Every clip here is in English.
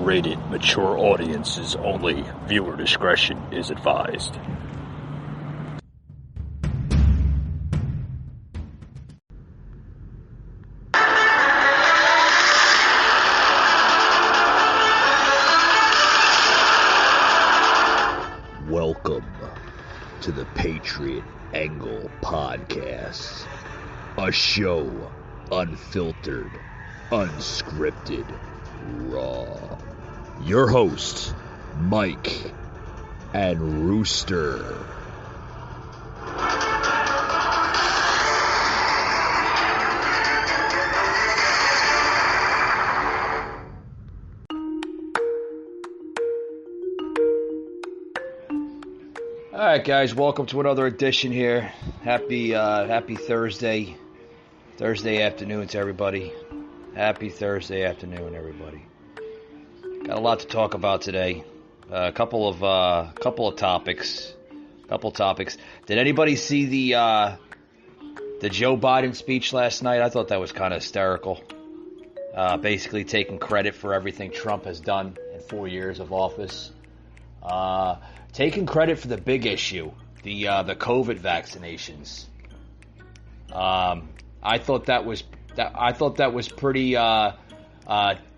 rated mature audiences only. Viewer discretion is advised. Welcome to the Patriot Angle Podcast, a show unfiltered, unscripted, raw. Your hosts, Mike and Rooster. All right, guys, welcome to another edition here. Happy Thursday afternoon to everybody. Happy Thursday afternoon, everybody. Got a lot to talk about today. A couple of topics. Did anybody see the Joe Biden speech last night? I thought that was kind of hysterical. Basically taking credit for everything Trump has done in 4 years of office. Taking credit for the big issue, the COVID vaccinations. I thought that was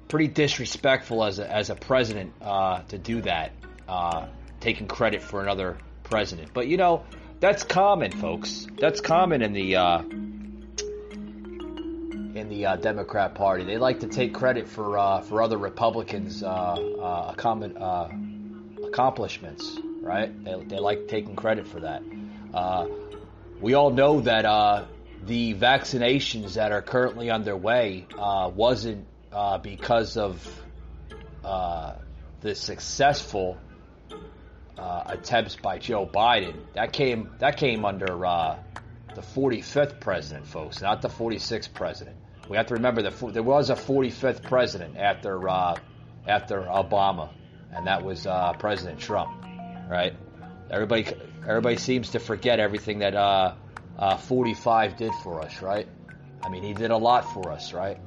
pretty disrespectful as a president to do that, taking credit for another president. But you know, that's common, folks. That's common in the Democrat Party. They like to take credit for other Republicans' accomplishments. Right? They like taking credit for that. We all know that the vaccinations that are currently underway wasn't because of the successful attempts by Joe Biden. That came under the 45th president, folks, not the 46th president. We have to remember that there was a 45th president after Obama, and that was President Trump. Right? Everybody seems to forget everything that 45 did for us, right? I mean, he did a lot for us, right?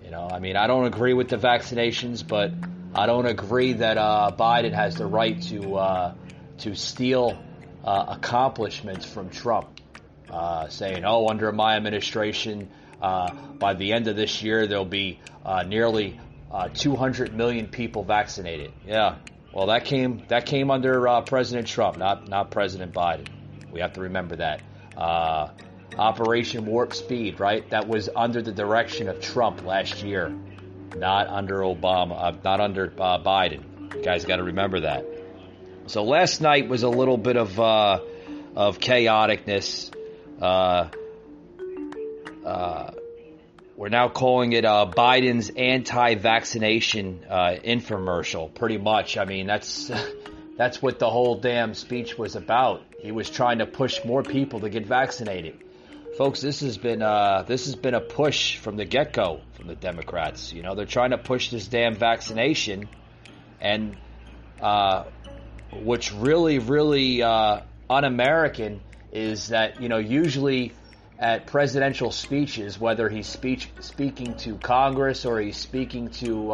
You know, I mean, I don't agree with the vaccinations, but I don't agree that Biden has the right to steal accomplishments from Trump, saying, "Oh, under my administration, by the end of this year, there'll be nearly 200 million people vaccinated." Yeah. Well, that came under President Trump, not President Biden. We have to remember that. Operation Warp Speed, right? That was under the direction of Trump last year, not under Obama, not under Biden. You guys got to remember that. So last night was a little bit of chaoticness. We're now calling it Biden's anti-vaccination infomercial, pretty much. I mean, that's what the whole damn speech was about. He was trying to push more people to get vaccinated. Folks, this has been a push from the get-go from the Democrats. You know, they're trying to push this damn vaccination, and what's really un-American is that, you know, usually at presidential speeches, whether he's speaking to Congress or he's speaking to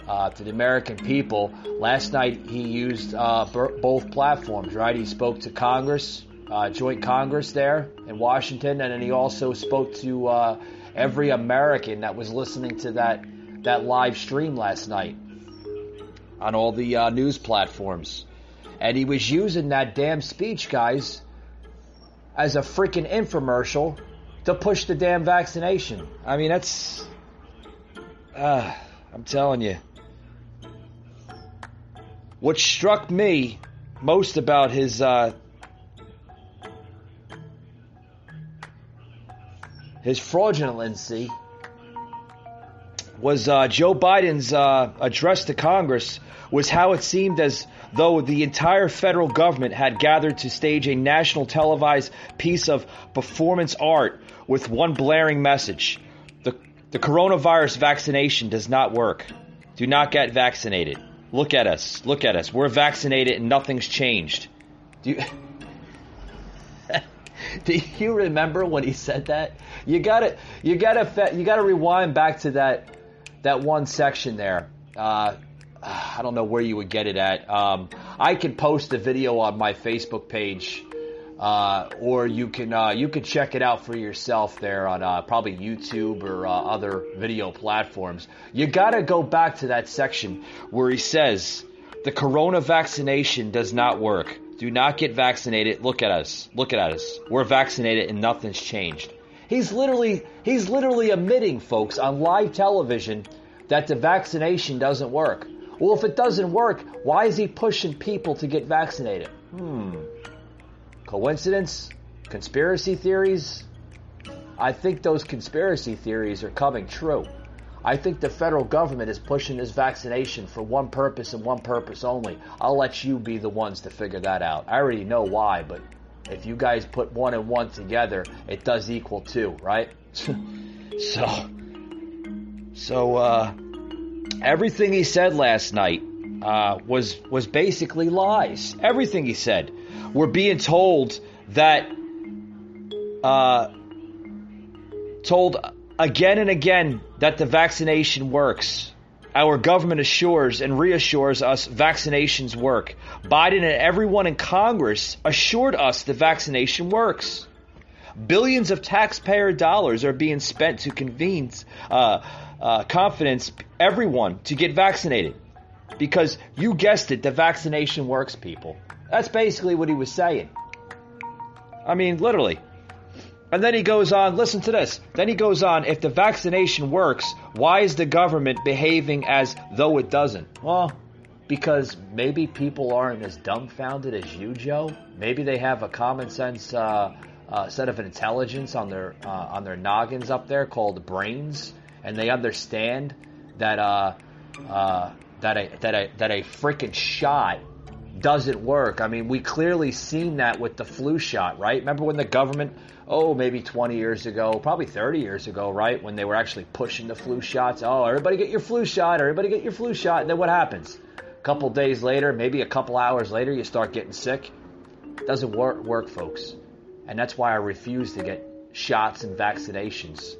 the American people, last night he used both platforms, right? He spoke to Congress, joint Congress there in Washington, and then he also spoke to every American that was listening to that live stream last night on all the news platforms. And he was using that damn speech, guys, as a freaking infomercial to push the damn vaccination. I mean, that's... I'm telling you. What struck me most about his fraudulency was Joe Biden's address to Congress was how it seemed as though the entire federal government had gathered to stage a national televised piece of performance art with one blaring message. The coronavirus vaccination does not work. Do not get vaccinated. Look at us. Look at us. We're vaccinated and nothing's changed. Do you remember when he said that? You gotta rewind back to that one section there. I don't know where you would get it at. I can post a video on my Facebook page, or you can check it out for yourself there on probably YouTube or other video platforms. You got to go back to that section where he says the corona vaccination does not work. Do not get vaccinated. Look at us. Look at us. We're vaccinated and nothing's changed. He's literally admitting, folks, on live television that the vaccination doesn't work. Well, if it doesn't work, why is he pushing people to get vaccinated? Coincidence? Conspiracy theories? I think those conspiracy theories are coming true. I think the federal government is pushing this vaccination for one purpose and one purpose only. I'll let you be the ones to figure that out. I already know why, but if you guys put one and one together, it does equal two, right? So everything he said last night was basically lies. Everything he said. We're being told that, told again and again that the vaccination works. Our government assures and reassures us vaccinations work. Biden and everyone in Congress assured us the vaccination works. Billions of taxpayer dollars are being spent to convince confidence everyone to get vaccinated. Because you guessed it, the vaccination works, people. That's basically what he was saying. I mean, literally. And then he goes on, listen to this. Then he goes on, if the vaccination works, why is the government behaving as though it doesn't? Well, because maybe people aren't as dumbfounded as you, Joe. Maybe they have a common sense set of intelligence on their noggins up there called brains, and they understand that a freaking shot doesn't work. I mean, we clearly seen that with the flu shot, right? Remember when the government, maybe 20 years ago, probably 30 years ago, right? When they were actually pushing the flu shots. Oh, everybody get your flu shot. Everybody get your flu shot. And then what happens? A couple days later, maybe a couple hours later, you start getting sick. It doesn't work, folks. And that's why I refuse to get shots and vaccinations.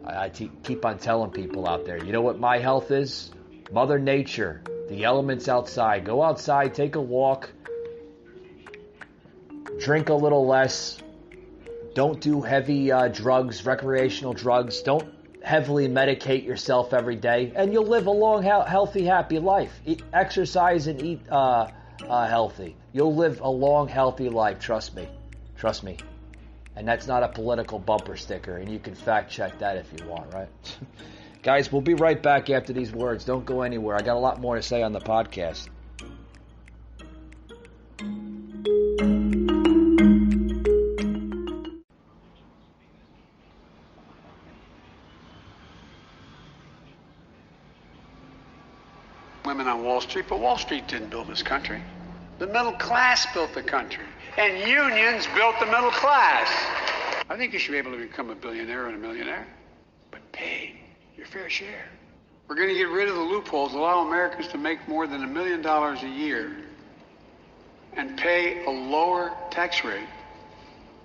I keep on telling people out there, you know what my health is? Mother Nature. The elements outside. Go outside, take a walk, drink a little less, don't do heavy drugs, recreational drugs, don't heavily medicate yourself every day, and you'll live a long, healthy, happy life. Exercise and eat healthy. You'll live a long, healthy life, trust me. Trust me. And that's not a political bumper sticker, and you can fact check that if you want, right? Guys, we'll be right back after these words. Don't go anywhere. I got a lot more to say on the podcast. Women on Wall Street, but Wall Street didn't build this country. The middle class built the country, and unions built the middle class. I think you should be able to become a billionaire and a millionaire, but pay your fair share. We're going to get rid of the loopholes, allow Americans to make more than $1 million a year and pay a lower tax rate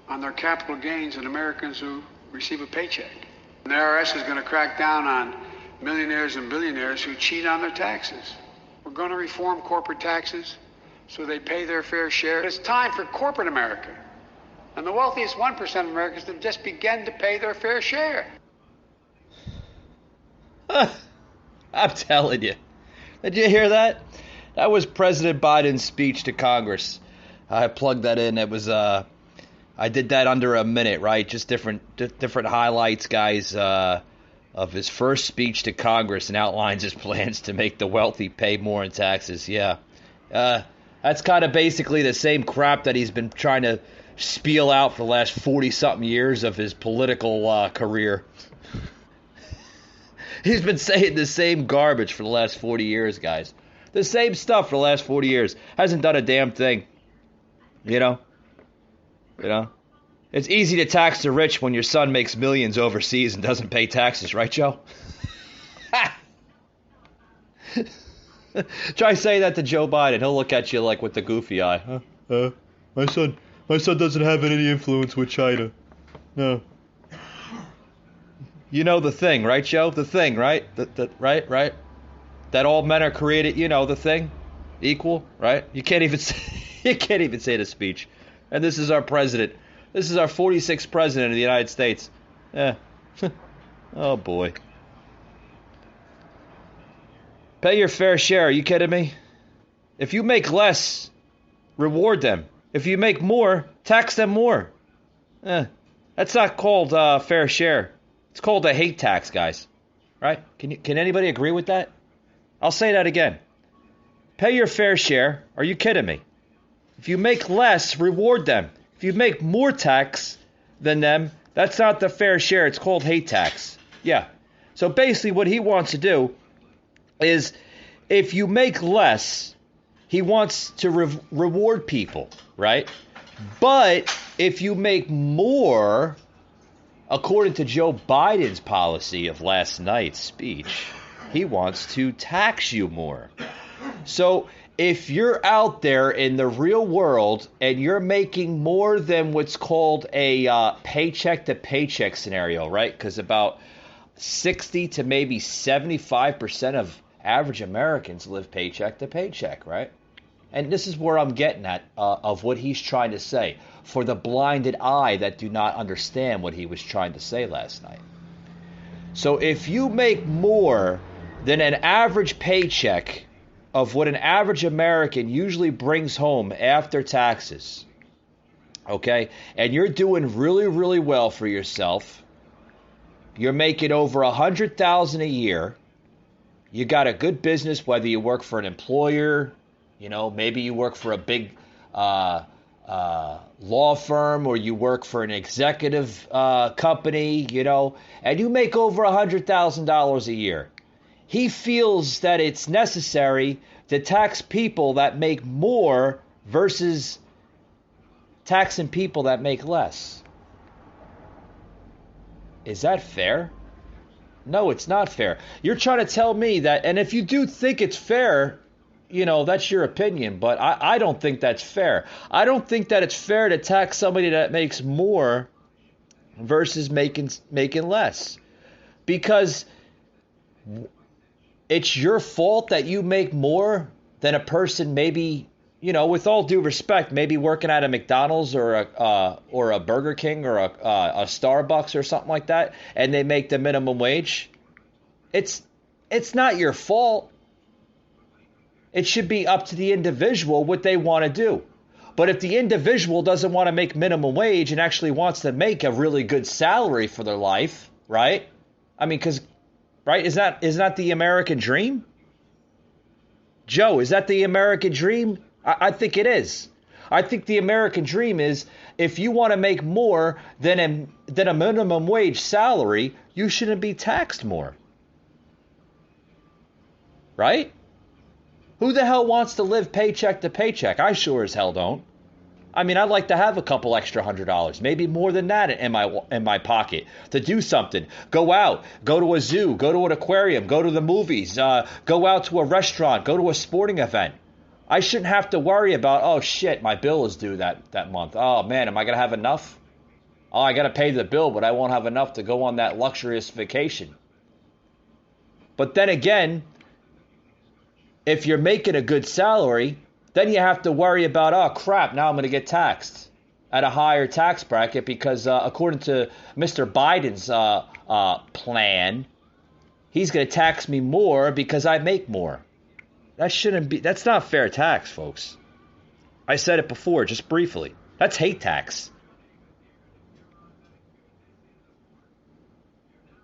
on their capital gains than Americans who receive a paycheck. And the IRS is going to crack down on millionaires and billionaires who cheat on their taxes. We're going to reform corporate taxes so they pay their fair share. It's time for corporate America and the wealthiest 1% of Americans to just begin to pay their fair share. I'm telling you. Did you hear that? That was President Biden's speech to Congress. I plugged that in. It was I did that under a minute, right? Just different highlights, guys, of his first speech to Congress, and outlines his plans to make the wealthy pay more in taxes. Yeah. That's kind of basically the same crap that he's been trying to spiel out for the last 40-something years of his political career. He's been saying the same garbage for the last 40 years, guys. The same stuff for the last 40 years. Hasn't done a damn thing. You know? It's easy to tax the rich when your son makes millions overseas and doesn't pay taxes, right, Joe? Try saying that to Joe Biden. He'll look at you like with the goofy eye. My son doesn't have any influence with China. No. You know the thing, right, Joe? The thing, right? Right? That all men are created, the thing, equal, right? You can't even say the speech. And this is our president. This is our 46th president of the United States. Oh boy. Pay your fair share. Are you kidding me? If you make less, reward them. If you make more, tax them more. That's not called fair share. It's called a hate tax, guys. Right? Can anybody agree with that? I'll say that again. Pay your fair share. Are you kidding me? If you make less, reward them. If you make more tax than them, that's not the fair share. It's called hate tax. Yeah. So basically what he wants to do is if you make less, he wants to reward people, right? But if you make more, according to Joe Biden's policy of last night's speech, he wants to tax you more. So if you're out there in the real world and you're making more than what's called a paycheck to paycheck scenario, right? Because about 60 to maybe 75% of average Americans live paycheck to paycheck, right? And this is where I'm getting at of what he's trying to say for the blinded eye that do not understand what he was trying to say last night. So if you make more than an average paycheck of what an average American usually brings home after taxes, okay, and you're doing really, really well for yourself, you're making over $100,000 a year, you got a good business, whether you work for an employer, maybe you work for a big law firm or you work for an executive company, and you make over $100,000 a year. He feels that it's necessary to tax people that make more versus taxing people that make less. Is that fair? No, it's not fair. You're trying to tell me that, and if you do think it's fair, that's your opinion, but I don't think that's fair. I don't think that it's fair to tax somebody that makes more versus making less. Because it's your fault that you make more than a person maybe, with all due respect, maybe working at a McDonald's or a Burger King or a Starbucks or something like that, and they make the minimum wage. It's not your fault. It should be up to the individual what they want to do. But if the individual doesn't want to make minimum wage and actually wants to make a really good salary for their life, right? I mean, right? Is that the American dream? Joe, is that the American dream? I think it is. I think the American dream is if you want to make more than a minimum wage salary, you shouldn't be taxed more. Right? Who the hell wants to live paycheck to paycheck? I sure as hell don't. I mean, I'd like to have a couple extra $100, maybe more than that in my pocket to do something. Go out, go to a zoo, go to an aquarium, go to the movies, go out to a restaurant, go to a sporting event. I shouldn't have to worry about, oh shit, my bill is due that month. Oh man, am I going to have enough? Oh, I got to pay the bill, but I won't have enough to go on that luxurious vacation. But then again, if you're making a good salary, then you have to worry about, oh crap, now I'm going to get taxed at a higher tax bracket because according to Mr. Biden's plan, he's going to tax me more because I make more. That's not fair tax, folks. I said it before, just briefly. That's hate tax.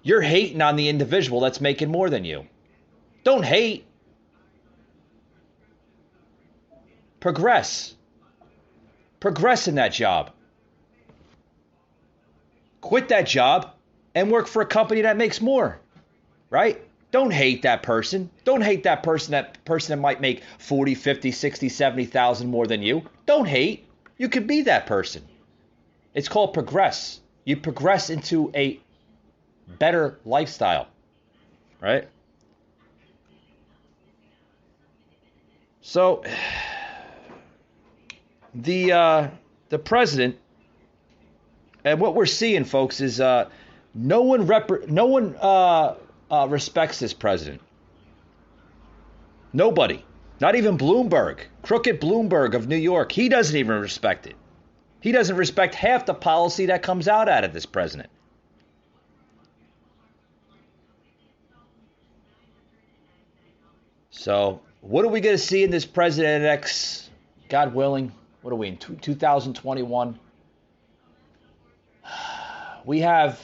You're hating on the individual that's making more than you. Don't hate. Progress. Progress in that job. Quit that job and work for a company that makes more. Right? Don't hate that person. Don't hate that person that might make 40, 50, 60, 70,000 more than you. Don't hate. You could be that person. It's called progress. You progress into a better lifestyle. Right? So the president, and what we're seeing, folks, is no one respects this president. Nobody. Not even Bloomberg. Crooked Bloomberg of New York. He doesn't even respect it. He doesn't respect half the policy that comes out of this president. So, what are we going to see in this president-elect, God willing? What are we in, 2021? We have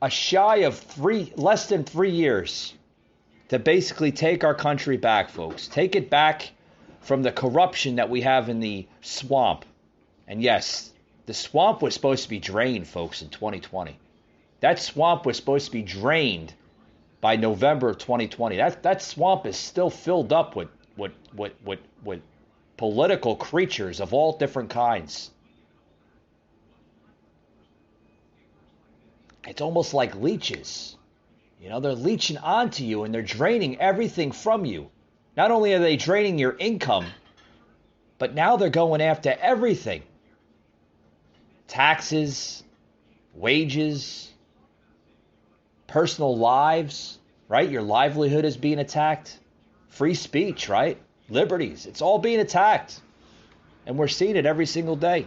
a shy of less than 3 years to basically take our country back, folks. Take it back from the corruption that we have in the swamp. And yes, the swamp was supposed to be drained, folks, in 2020. That swamp was supposed to be drained by November of 2020. That swamp is still filled up with political creatures of all different kinds. It's almost like leeches. You know, they're leeching onto you and they're draining everything from you. Not only are they draining your income, but now they're going after everything. Taxes, wages, personal lives, right? Your livelihood is being attacked. Free speech, right? Liberties. It's all being attacked. And we're seeing it every single day.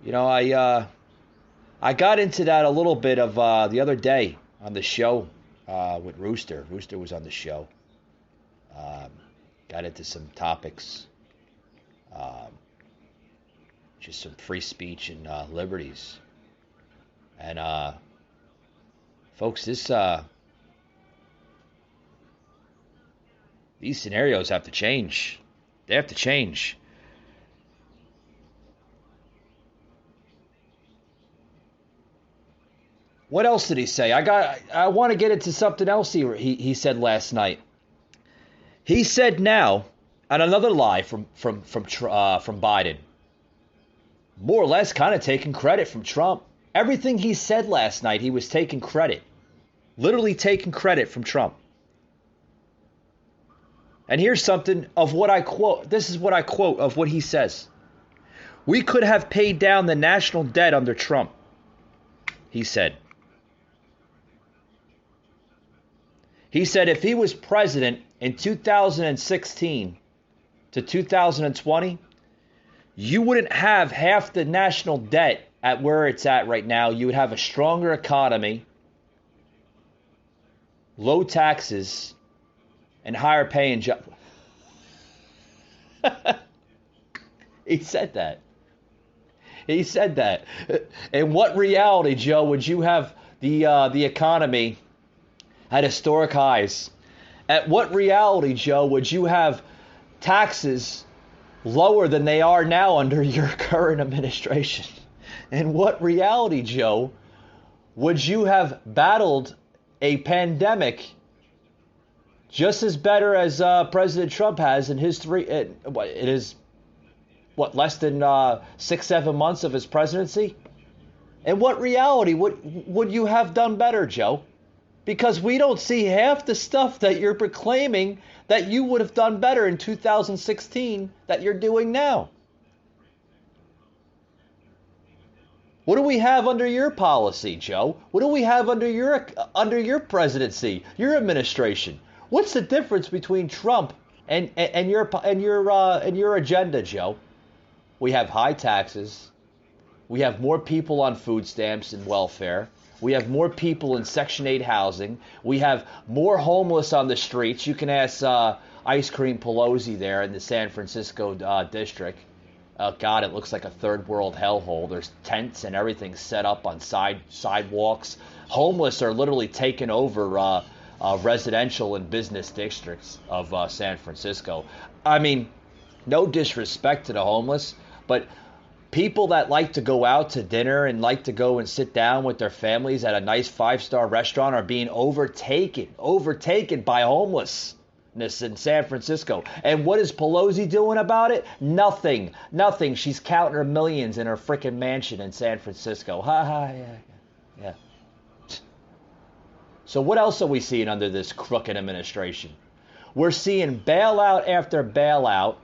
You know, I got into that a little bit of the other day on the show with Rooster. Rooster was on the show. Got into some topics. Just some free speech and liberties. And folks, these scenarios have to change. They have to change. What else did he say? I want to get into something else he said last night. He said now, on another lie from Biden, more or less kind of taking credit from Trump. Everything he said last night, he was taking credit. Literally taking credit from Trump. And here's something of what I quote. This is what I quote of what he says. We could have paid down the national debt under Trump, he said. He said if he was president in 2016 to 2020, you wouldn't have half the national debt at where it's at right now. You would have a stronger economy, low taxes, and higher paying jobs. He said that. He said that. In what reality, Joe, would you have the economy at historic highs? At what reality, Joe, would you have taxes lower than they are now under your current administration? In what reality, Joe, would you have battled a pandemic just as better as President Trump has in his less than 6-7 months of his presidency? In what reality would you have done better, Joe? Because we don't see half the stuff that you're proclaiming that you would have done better in 2016 that you're doing now. What do we have under your policy, Joe? What do we have under your presidency, your administration? What's the difference between Trump and your agenda, Joe? We have high taxes. We have more people on food stamps and welfare. We have more people in Section 8 housing. We have more homeless on the streets. You can ask Ice Cream Pelosi there in the San Francisco district. God, it looks like a third world hellhole. There's tents and everything set up on sidewalks. Homeless are literally taking over residential and business districts of San Francisco. I mean, no disrespect to the homeless, but people that like to go out to dinner and like to go and sit down with their families at a nice 5-star restaurant are being overtaken by homelessness in San Francisco. And what is Pelosi doing about it? Nothing. She's counting her millions in her freaking mansion in San Francisco. Yeah. So what else are we seeing under this crooked administration? We're seeing bailout after bailout.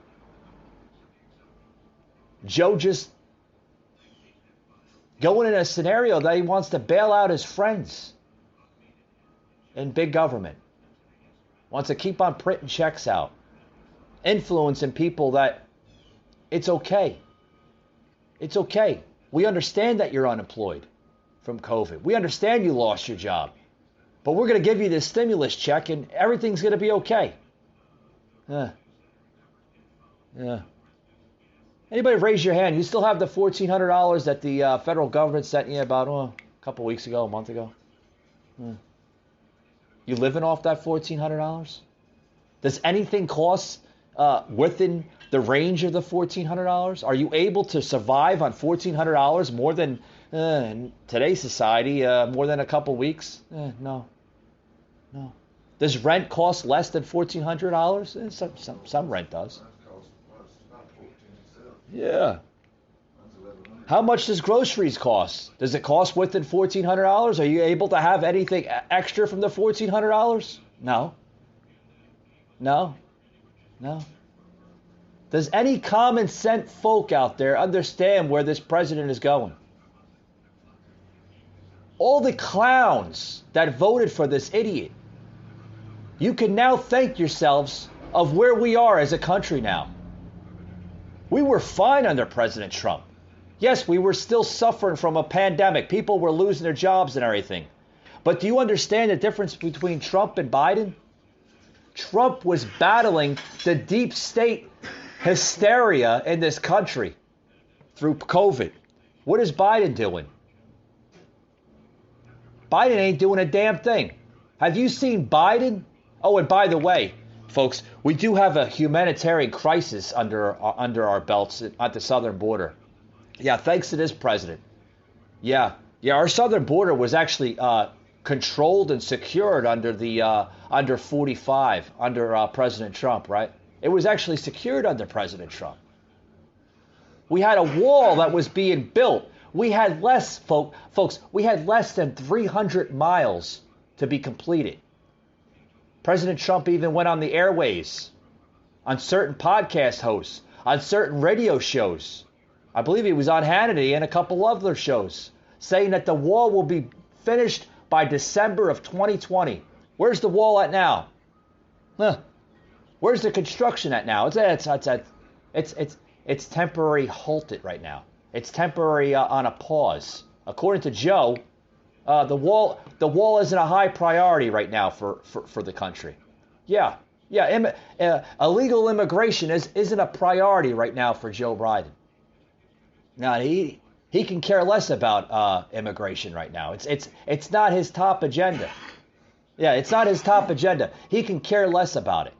Joe just going in a scenario that he wants to bail out his friends in big government. Wants to keep on printing checks out. Influencing people that it's okay. It's okay. We understand that you're unemployed from COVID. We understand you lost your job. But we're going to give you this stimulus check and everything's going to be okay. Yeah. Anybody raise your hand? You still have the $1,400 that the federal government sent you about a couple weeks ago, a month ago? You living off that $1,400? Does anything cost within the range of the $1,400? Are you able to survive on $1,400 more than in today's society, more than a couple weeks? No. Does rent cost less than $1,400? Some rent does. Yeah. How much does groceries cost? Does it cost within $1,400? Are you able to have anything extra from the $1,400? No. Does any common sense folk out there understand where this president is going? All the clowns that voted for this idiot, you can now thank yourselves of where we are as a country now. We were fine under President Trump. Yes, we were still suffering from a pandemic. People were losing their jobs and everything. But do you understand the difference between Trump and Biden? Trump was battling the deep state hysteria in this country through COVID. What is Biden doing? Biden ain't doing a damn thing. Have you seen Biden? Oh, and by the way, folks, we do have a humanitarian crisis under our belts at the southern border. Yeah, thanks to this president. Yeah, our southern border was actually controlled and secured under 45 under President Trump, right? It was actually secured under President Trump. We had a wall that was being built. We had folks, we had less than 300 miles to be completed. President Trump even went on the airways, on certain podcast hosts, on certain radio shows. I believe he was on Hannity and a couple other shows, saying that the wall will be finished by December of 2020. Where's the wall at now? Where's the construction at now? It's temporary halted right now. It's temporary on a pause. According to Joe, the wall isn't a high priority right now for the country. Yeah. Illegal immigration isn't a priority right now for Joe Biden. Now he can care less about immigration right now. It's not his top agenda. Yeah, it's not his top agenda. He can care less about it.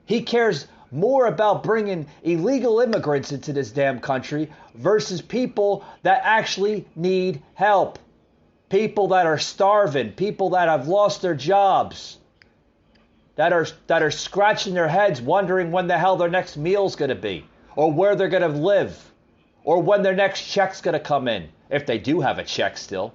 He cares more about bringing illegal immigrants into this damn country versus people that actually need help. People that are starving, people that have lost their jobs, that are scratching their heads wondering when the hell their next meal's going to be, or where they're going to live, or when their next check's going to come in, if they do have a check still.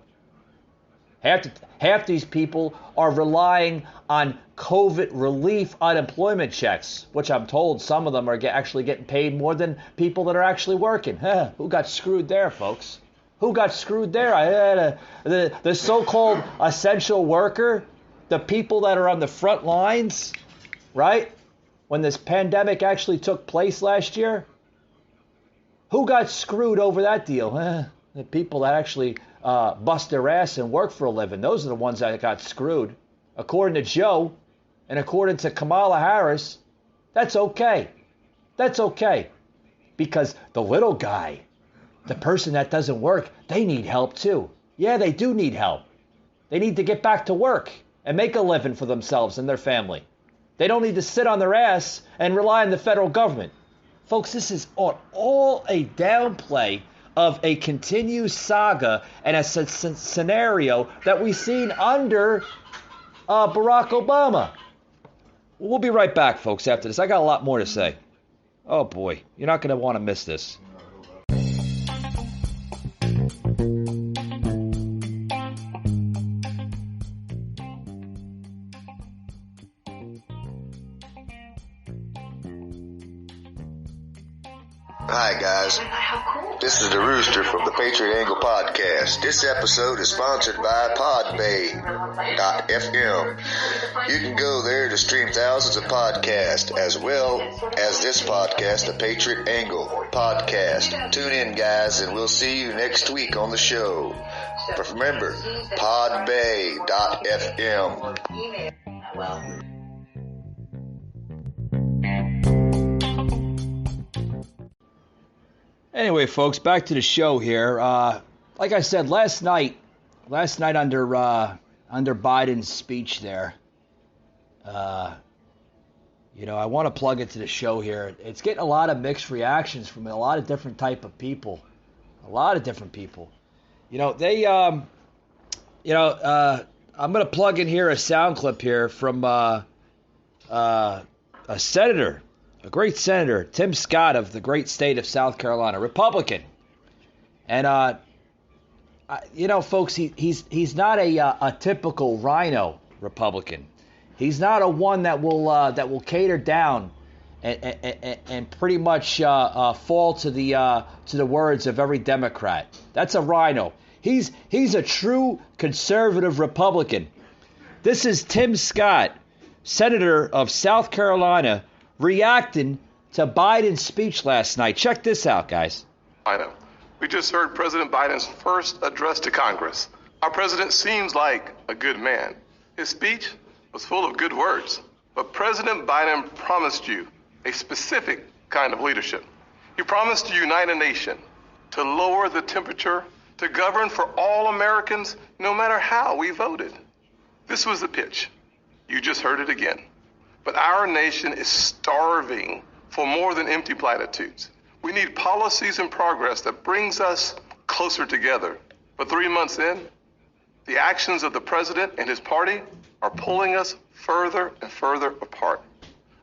Half these people are relying on COVID relief unemployment checks, which I'm told some of them are actually getting paid more than people that are actually working. Who got screwed there, folks? Who got screwed there? The so-called essential worker, the people that are on the front lines, right? When this pandemic actually took place last year, who got screwed over that deal? The people that actually bust their ass and work for a living. Those are the ones that got screwed. According to Joe and according to Kamala Harris, that's okay. That's okay. Because the little guy, the person that doesn't work, they need help too. Yeah, they do need help. They need to get back to work and make a living for themselves and their family. They don't need to sit on their ass and rely on the federal government. Folks, this is all a downplay of a continued saga and a scenario that we've seen under Barack Obama. We'll be right back, folks, after this. I got a lot more to say. Oh, boy. You're not going to want to miss this. Hi guys, this is the Rooster from the Patriot Angle Podcast. This episode is sponsored by Podbay.fm. You can go there to stream thousands of podcasts as well as this podcast, the Patriot Angle Podcast. Tune in guys and we'll see you next week on the show. But remember, Podbay.fm. Anyway, folks, back to the show here. Like I said, last night under Biden's speech there, I want to plug into the show here. It's getting a lot of mixed reactions from a lot of different type of people. A lot of different people. I'm going to plug in here a sound clip here from a senator. A great senator, Tim Scott of the great state of South Carolina, Republican, and folks, he's not a typical rhino Republican. He's not a one that will cater down and pretty much fall to the words of every Democrat. That's a rhino. He's a true conservative Republican. This is Tim Scott, senator of South Carolina, reacting to Biden's speech last night. Check this out, guys. We just heard President Biden's first address to Congress. Our president seems like a good man. His speech was full of good words, but President Biden promised you a specific kind of leadership. He promised to unite a nation, to lower the temperature, to govern for all Americans, no matter how we voted. This was the pitch. You just heard it again. But our nation is starving for more than empty platitudes. We need policies and progress that brings us closer together. But 3 months in, the actions of the president and his party are pulling us further and further apart.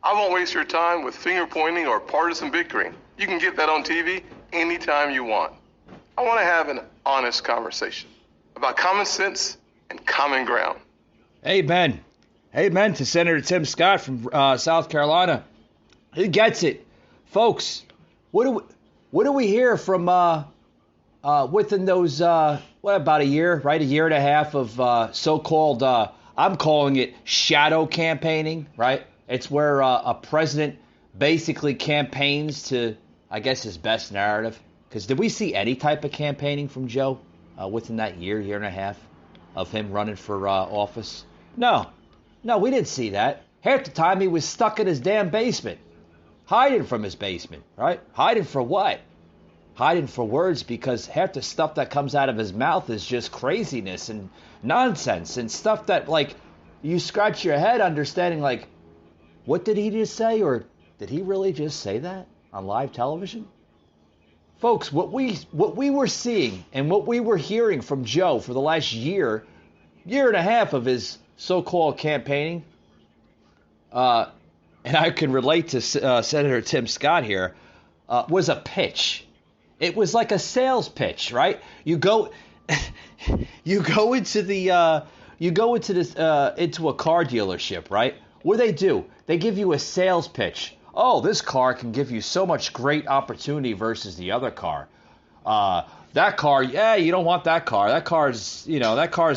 I won't waste your time with finger pointing or partisan bickering. You can get that on TV anytime you want. I want to have an honest conversation about common sense and common ground. Amen. Amen to Senator Tim Scott from South Carolina. He gets it. Folks, what do we hear from within those, about a year, right? A year and a half of so-called, I'm calling it shadow campaigning, right? It's where a president basically campaigns to, I guess, his best narrative. Because did we see any type of campaigning from Joe within that year and a half of him running for office? No, we didn't see that. Half the time he was stuck in his damn basement, hiding from his basement, right? Hiding for what? Hiding for words, because half the stuff that comes out of his mouth is just craziness and nonsense and stuff that, like, you scratch your head understanding, like, what did he just say? Or did he really just say that on live television? Folks, what we were seeing and what we were hearing from Joe for the last year and a half of his so-called campaigning, and I can relate to Senator Tim Scott here, was a pitch. It was like a sales pitch, right? You go into a car dealership, right? What do? They give you a sales pitch. Oh, this car can give you so much great opportunity versus the other car. That car, you don't want that car. That car is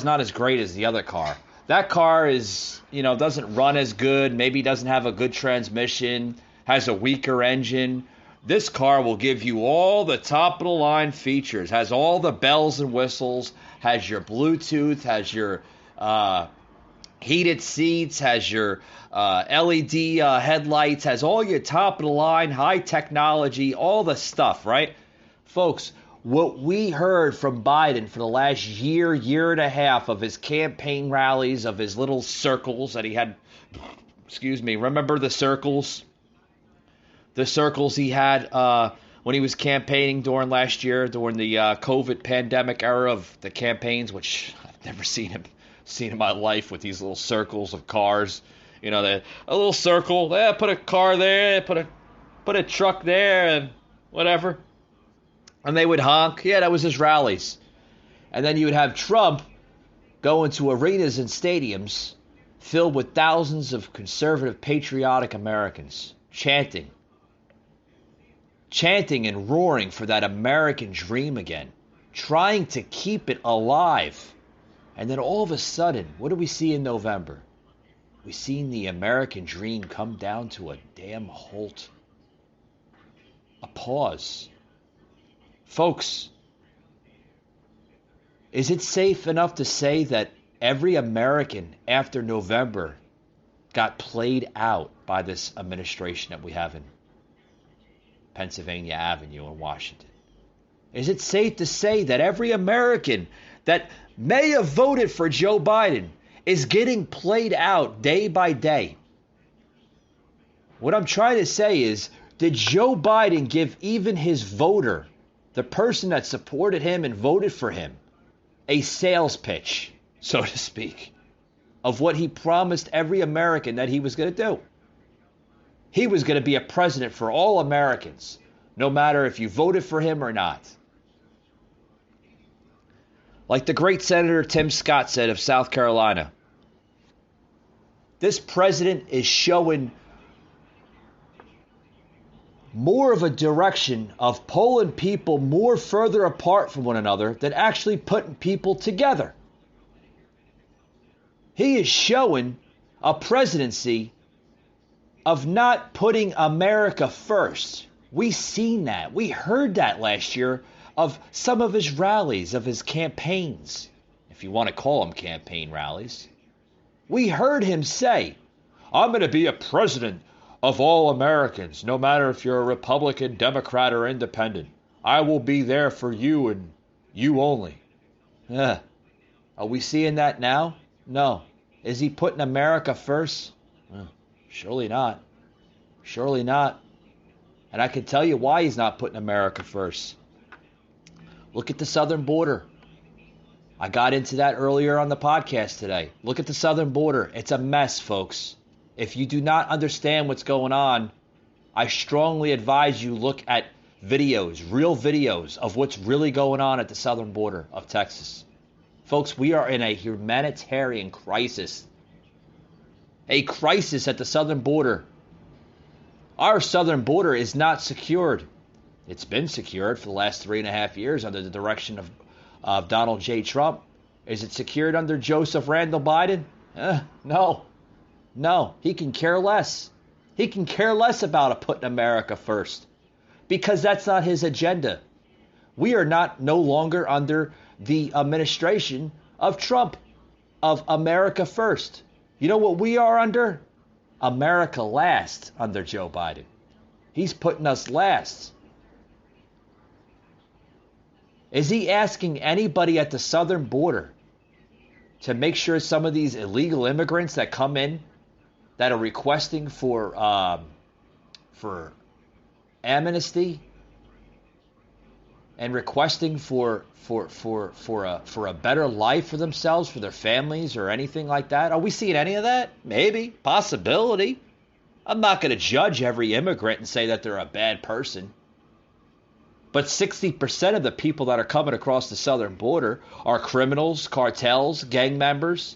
not as great as the other car. That car is, doesn't run as good, maybe doesn't have a good transmission, has a weaker engine. This car will give you all the top of the line features, has all the bells and whistles, has your Bluetooth, has your heated seats, has your LED headlights, has all your top of the line, high technology, all the stuff, right? Folks, what we heard from Biden for the last year and a half of his campaign rallies, of his little circles that he had, remember the circles? The circles he had when he was campaigning during last year, during the COVID pandemic era of the campaigns, which I've never seen in my life, with these little circles of cars. A little circle, put a car there, put a truck there, and whatever. And they would honk. Yeah, that was his rallies. And then you would have Trump go into arenas and stadiums filled with thousands of conservative, patriotic Americans chanting, chanting and roaring for that American dream again, trying to keep it alive. And then all of a sudden, what do we see in November? We've seen the American dream come down to a damn halt. A pause. Folks, is it safe enough to say that every American after November got played out by this administration that we have in Pennsylvania Avenue in Washington? Is it safe to say that every American that may have voted for Joe Biden is getting played out day by day? What I'm trying to say is, did Joe Biden give even his voter, the person that supported him and voted for him, a sales pitch, so to speak, of what he promised every American that he was going to do? He was going to be a president for all Americans, no matter if you voted for him or not. Like the great Senator Tim Scott said of South Carolina, this president is showing more of a direction of pulling people more further apart from one another than actually putting people together. He is showing a presidency of not putting America first. We seen that. We heard that last year of some of his rallies, of his campaigns, if you want to call them campaign rallies. We heard him say, I'm going to be a president of all Americans, no matter if you're a Republican, Democrat, or Independent. I will be there for you and you only. Are we seeing that now? No. Is he putting America first? Surely not. Surely not. And I can tell you why he's not putting America first. Look at the southern border. I got into that earlier on the podcast today. Look at the southern border. It's a mess, folks. If you do not understand what's going on, I strongly advise you look at videos, real videos of what's really going on at the southern border of Texas. Folks, we are in a humanitarian crisis. A crisis at the southern border. Our southern border is not secured. It's been secured for the last 3.5 years under the direction of Donald J. Trump. Is it secured under Joseph Randall Biden? No. No, he can care less. He can care less about putting America first because that's not his agenda. We are no longer under the administration of Trump, of America first. You know what we are under? America last under Joe Biden. He's putting us last. Is he asking anybody at the southern border to make sure some of these illegal immigrants that come in that are requesting for amnesty and requesting for a better life for themselves, for their families, or anything like that? Are we seeing any of that? Maybe, possibility. I'm not going to judge every immigrant and say that they're a bad person. But 60% of the people that are coming across the southern border are criminals, cartels, gang members.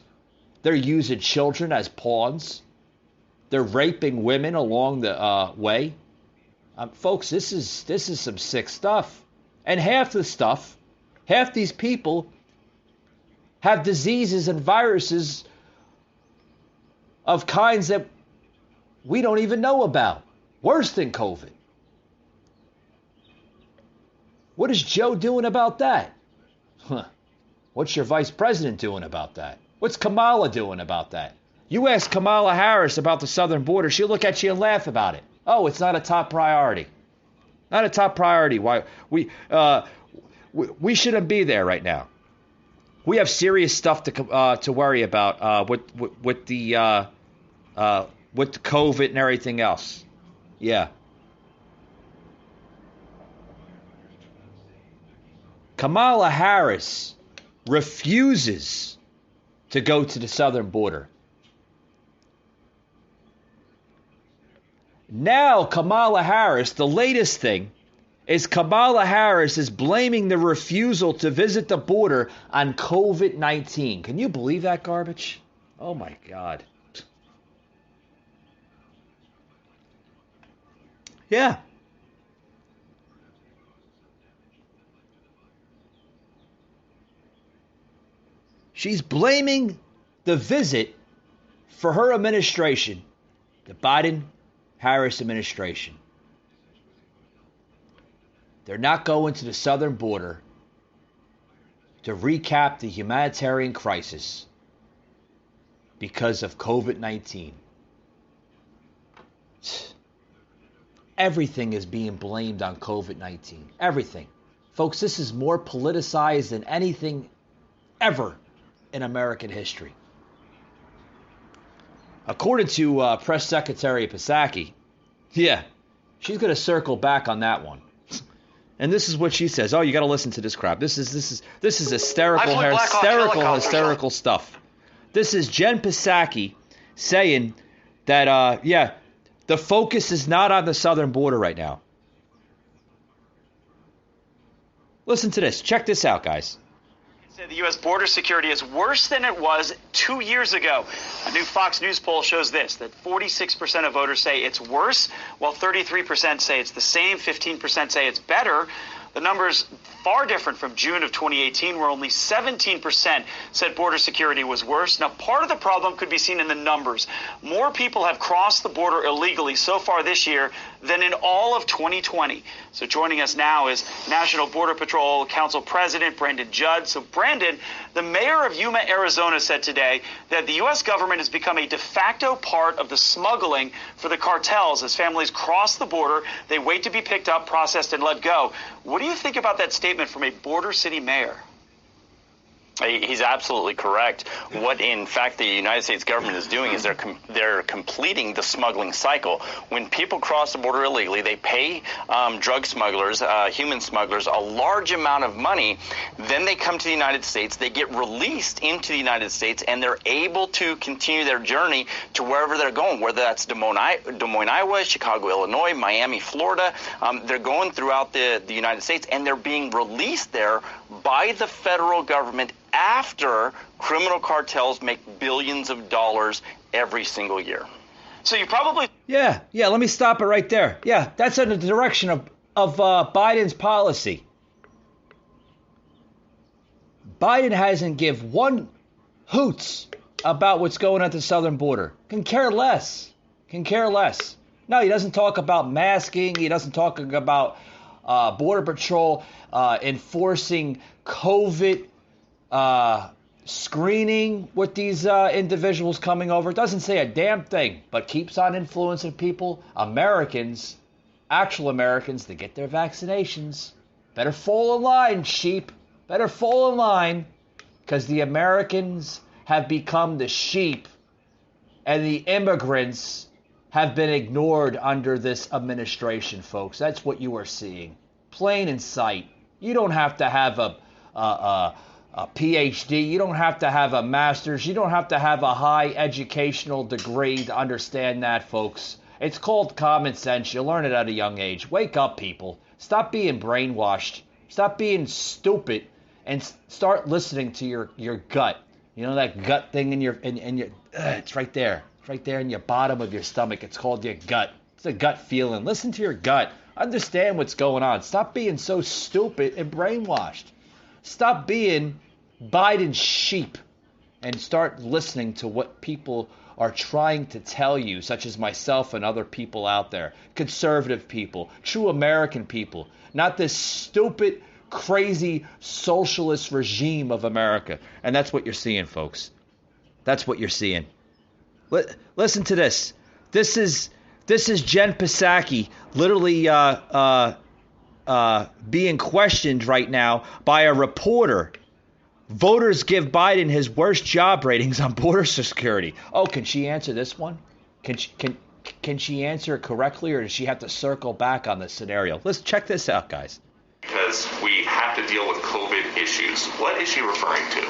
They're using children as pawns. They're raping women along the way. Folks, this is some sick stuff. And half these people have diseases and viruses of kinds that we don't even know about. Worse than COVID. What is Joe doing about that? What's your vice president doing about that? What's Kamala doing about that? You ask Kamala Harris about the southern border, she'll look at you and laugh about it. Oh, it's not a top priority. Not a top priority. Why we shouldn't be there right now. We have serious stuff to worry about with the COVID and everything else. Yeah. Kamala Harris refuses to go to the southern border. Now Kamala Harris, the latest thing is Kamala Harris is blaming the refusal to visit the border on COVID-19. Can you believe that garbage? Oh my God. Yeah. She's blaming the visit for her administration, the Biden-Harris administration. They're not going to the southern border to recap the humanitarian crisis because of COVID-19. Everything is being blamed on COVID-19. Everything. Folks, this is more politicized than anything ever in American history. According to Press Secretary Psaki, she's going to circle back on that one. And this is what she says. Oh, you got to listen to this crap. This is hysterical stuff. This is Jen Psaki saying that the focus is not on the southern border right now. Listen to this. Check this out, guys. The U.S. border security is worse than it was 2 years ago. A new Fox News poll shows this, that 46% of voters say it's worse, while 33% say it's the same, 15% say it's better. The numbers far different from June of 2018, where only 17% said border security was worse. Now, part of the problem could be seen in the numbers. More people have crossed the border illegally so far this year than in all of 2020. So joining us now is National Border Patrol Council President Brandon Judd. So Brandon, the mayor of Yuma, Arizona said today that the U.S. government has become a de facto part of the smuggling for the cartels. As families cross the border, they wait to be picked up, processed, and let go. What do you think about that statement from a border city mayor? He's absolutely correct. What, in fact, the United States government is doing is they're completing the smuggling cycle. When people cross the border illegally, they pay drug smugglers, human smugglers, a large amount of money. Then they come to the United States. They get released into the United States, and they're able to continue their journey to wherever they're going, whether that's Des Moines, Iowa, Chicago, Illinois, Miami, Florida. They're going throughout the United States, and they're being released there by the federal government after criminal cartels make billions of dollars every single year. So you probably... Yeah, let me stop it right there. Yeah, that's in the direction of Biden's policy. Biden hasn't give one hoots about what's going on at the southern border. Can care less. No, he doesn't talk about masking. He doesn't talk about Border Patrol enforcing COVID screening with these individuals coming over. Doesn't say a damn thing, but keeps on influencing people, Americans, actual Americans, to get their vaccinations. Better fall in line, sheep. Better fall in line, because the Americans have become the sheep, and the immigrants have been ignored under this administration, folks. That's what you are seeing. Plain in sight. You don't have to have a PhD. You don't have to have a master's. You don't have to have a high educational degree to understand that, folks. It's called common sense. You learn it at a young age. Wake up, people. Stop being brainwashed. Stop being stupid and start listening to your gut. You know that gut thing in your it's right there. It's right there in your bottom of your stomach. It's called your gut. It's a gut feeling. Listen to your gut. Understand what's going on. Stop being so stupid and brainwashed. Stop being Biden's sheep and start listening to what people are trying to tell you, such as myself and other people out there, conservative people, true American people, not this stupid, crazy socialist regime of America. And that's what you're seeing, folks. That's what you're seeing. Listen to this. This is Jen Psaki literally being questioned right now by a reporter. Voters give Biden his worst job ratings on border security. Oh, can she answer this one? Can she answer it correctly, or does she have to circle back on this scenario? Let's check this out, guys. Because we have to deal with COVID issues. What is she referring to?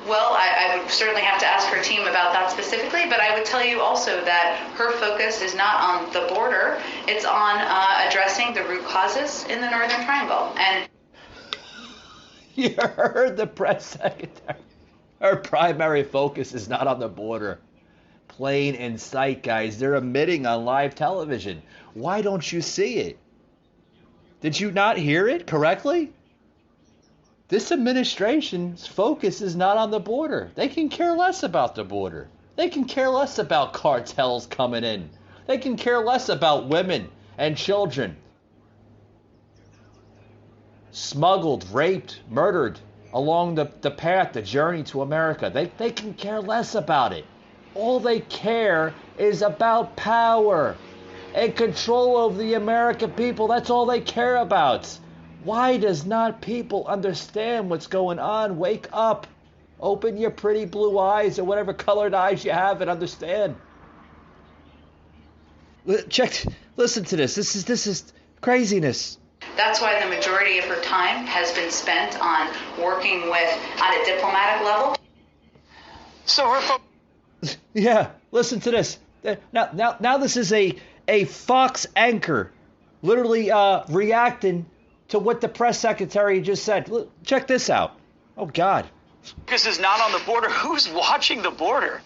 Well, I would certainly have to ask her team about that specifically, but I would tell you also that her focus is not on the border. It's on addressing the root causes in the Northern Triangle. And you heard the press secretary. Her primary focus is not on the border. Plain in sight, guys. They're admitting on live television. Why don't you see it? Did you not hear it correctly? This administration's focus is not on the border. They can care less about the border. They can care less about cartels coming in. They can care less about women and children smuggled, raped, murdered along the path, the journey to America. They can care less about it. All they care is about power and control over the American people. That's all they care about. Why does not people understand what's going on? Wake up. Open your pretty blue eyes or whatever colored eyes you have and understand. Listen to this. This is craziness. That's why the majority of her time has been spent on working on a diplomatic level. So her Yeah, listen to this. Now this is a Fox anchor literally reacting to what the press secretary just said. Look, check this out. Oh, God. focus is not on the border. Who's watching the border?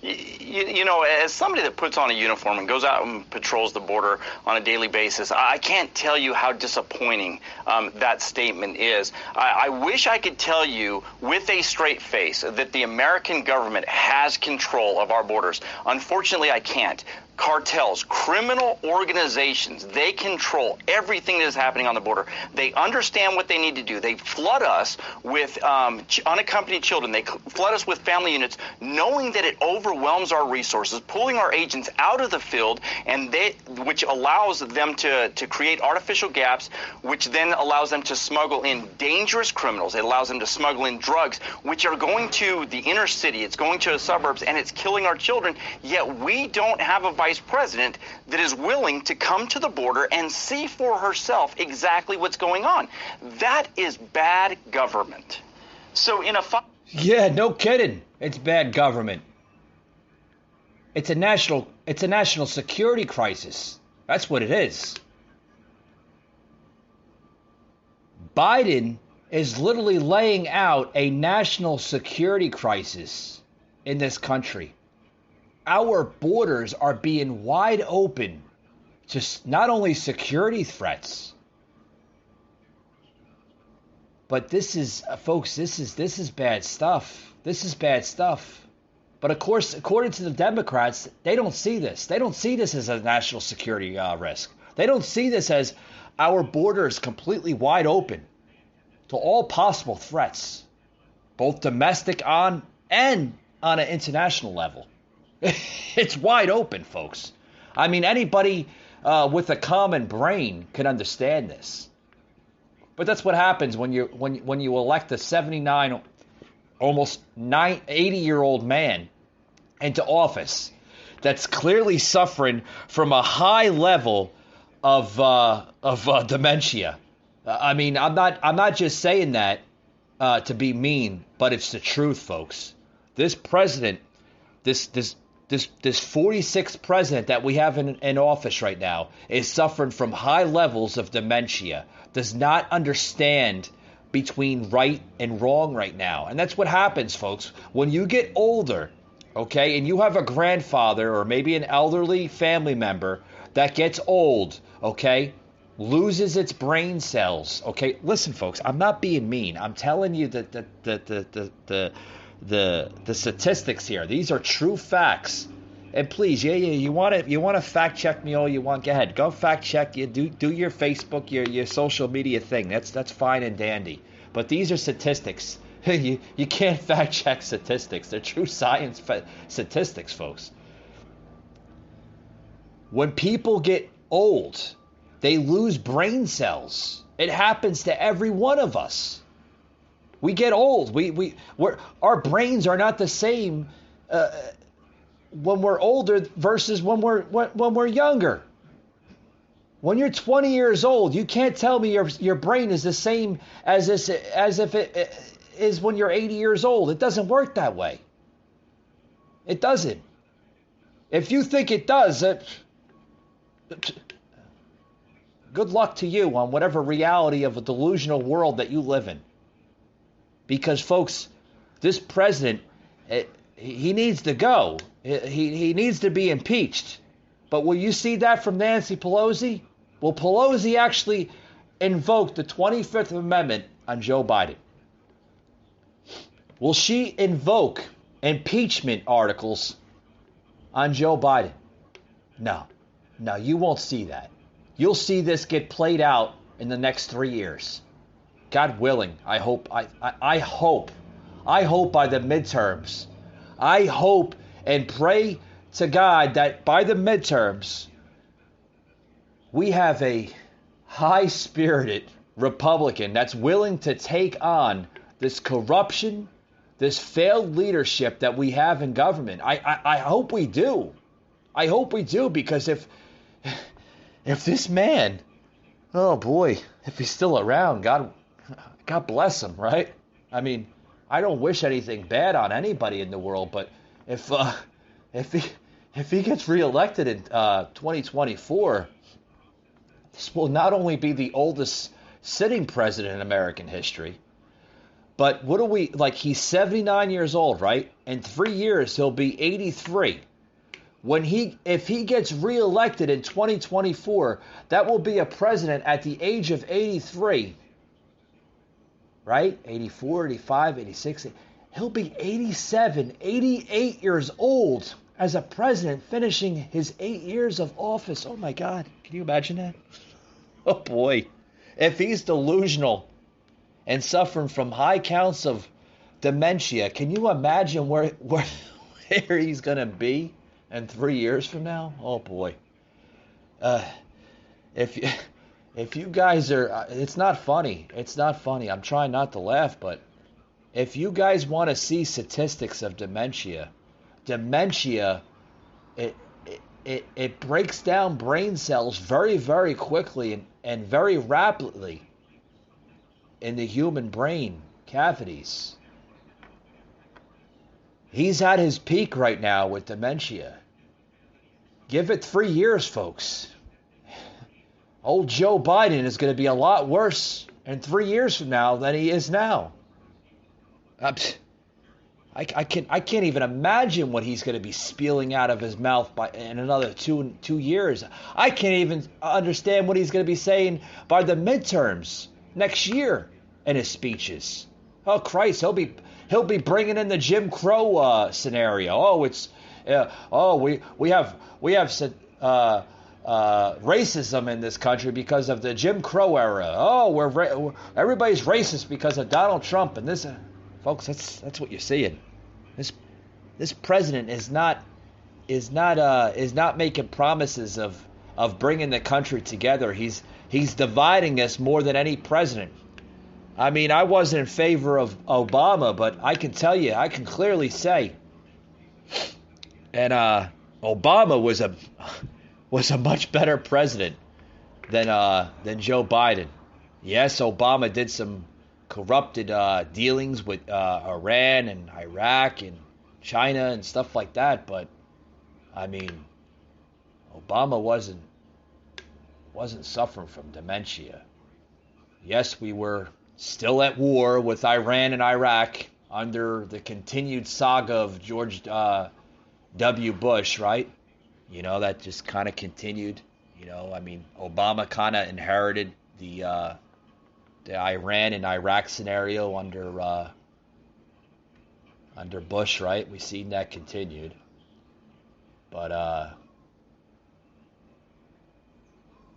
You know, as somebody that puts on a uniform and goes out and patrols the border on a daily basis, I can't tell you how disappointing that statement is. I wish I could tell you with a straight face that the American government has control of our borders. Unfortunately, I can't. Cartels, criminal organizations, they control everything that is happening on the border. They understand what they need to do. They flood us with unaccompanied children. They flood us with family units, knowing that it overwhelms our resources, pulling our agents out of the field, and which allows them to create artificial gaps, which then allows them to smuggle in dangerous criminals. It allows them to smuggle in drugs, which are going to the inner city. It's going to the suburbs, and it's killing our children. Yet we don't have a vice president that is willing to come to the border and see for herself exactly what's going on. That is bad government. So yeah, no kidding. It's bad government. It's a national security crisis. That's what it is. Biden is literally laying out a national security crisis in this country. Our borders are being wide open to not only security threats, but this is, folks, this is bad stuff. This is bad stuff. But of course, according to the Democrats, they don't see this. They don't see this as a national security risk. They don't see this as our borders completely wide open to all possible threats, both domestic and on an international level. It's wide open, folks. I mean, anybody with a common brain can understand this. But that's what happens when you elect a 79, almost 80-year-old man into office that's clearly suffering from a high level of dementia. I mean, I'm not just saying that to be mean, but it's the truth, folks. This president, this 46th president that we have in office right now is suffering from high levels of dementia, does not understand between right and wrong right now. And that's what happens, folks. When you get older, okay, and you have a grandfather or maybe an elderly family member that gets old, okay, loses its brain cells, okay? Listen, folks, I'm not being mean. I'm telling you that the statistics here. These are true facts. And please, you want to fact check me all you want. Go ahead, go fact check. You do your Facebook, your social media thing. That's fine and dandy. But these are statistics. You can't fact check statistics. They're true science statistics, folks. When people get old, they lose brain cells. It happens to every one of us. We get old. Our brains are not the same when we're older versus when we're younger. When you're 20 years old, you can't tell me your brain is the same as if it is when you're 80 years old. It doesn't work that way. It doesn't. If you think it does, good luck to you on whatever reality of a delusional world that you live in. Because, folks, this president, he needs to go. He needs to be impeached. But will you see that from Nancy Pelosi? Will Pelosi actually invoke the 25th Amendment on Joe Biden? Will she invoke impeachment articles on Joe Biden? No, you won't see that. You'll see this get played out in the next 3 years. God willing, I hope by the midterms. I hope and pray to God that by the midterms, we have a high-spirited Republican that's willing to take on this corruption, this failed leadership that we have in government. I hope we do. I hope we do, because if this man, oh boy, if he's still around, God bless him, right? I mean, I don't wish anything bad on anybody in the world, but if he gets reelected in 2024, this will not only be the oldest sitting president in American history, but he's 79 years old, right? In 3 years, he'll be 83. If he gets reelected in 2024, that will be a president at the age of 83, right? 84, 85, 86. He'll be 87, 88 years old as a president, finishing his 8 years of office. Oh my God, can you imagine that? Oh boy, if he's delusional and suffering from high counts of dementia, can you imagine where he's going to be in 3 years from now? Oh boy. If you guys are, it's not funny. It's not funny. I'm trying not to laugh, but if you guys want to see statistics of dementia, it breaks down brain cells very, very quickly and very rapidly in the human brain cavities. He's at his peak right now with dementia. Give it 3 years, folks. Old Joe Biden is going to be a lot worse in 3 years from now than he is now. I can't even imagine what he's going to be spewing out of his mouth in another two years. I can't even understand what he's going to be saying by the midterms next year in his speeches. Oh Christ, he'll be bringing in the Jim Crow scenario. Oh, we have racism in this country because of the Jim Crow era. Oh, everybody's racist because of Donald Trump and this. Folks, that's what you're seeing. This president is not making promises of bringing the country together. He's dividing us more than any president. I mean, I wasn't in favor of Obama, but I can tell you, I can clearly say, and Obama was a much better president than Joe Biden. Yes, Obama did some corrupted dealings with Iran and Iraq and China and stuff like that, but I mean, Obama wasn't suffering from dementia. Yes, we were still at war with Iran and Iraq under the continued saga of George W. Bush, right? You know, that just kind of continued. You know, I mean, Obama kind of inherited the Iran and Iraq scenario under Bush, right? We've seen that continued. But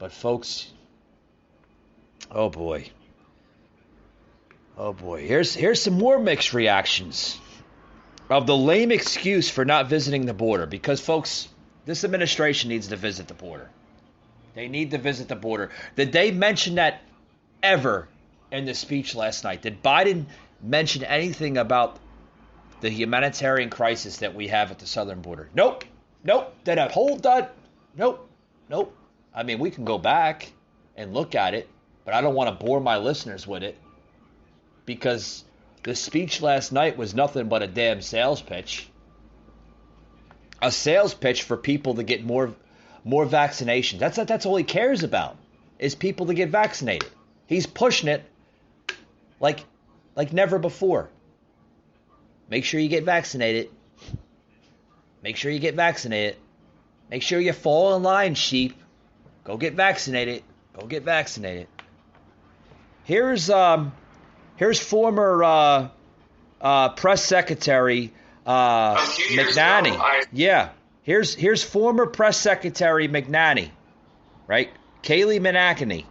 folks, oh boy. Here's some more mixed reactions of the lame excuse for not visiting the border. Because, folks, this administration needs to visit the border. They need to visit the border. Did they mention that ever in the speech last night? Did Biden mention anything about the humanitarian crisis that we have at the southern border? Nope. Did I hold that? Nope. I mean, we can go back and look at it, but I don't want to bore my listeners with it, because the speech last night was nothing but a damn sales pitch. A sales pitch for people to get more vaccinations. That's all he cares about, is people to get vaccinated. He's pushing it like never before. Make sure you get vaccinated. Make sure you get vaccinated. Make sure you fall in line, sheep. Go get vaccinated. Go get vaccinated. Here's Here's former press secretary McNanny. Yeah. Here's former press secretary McNanny, right? Kayleigh McEnany.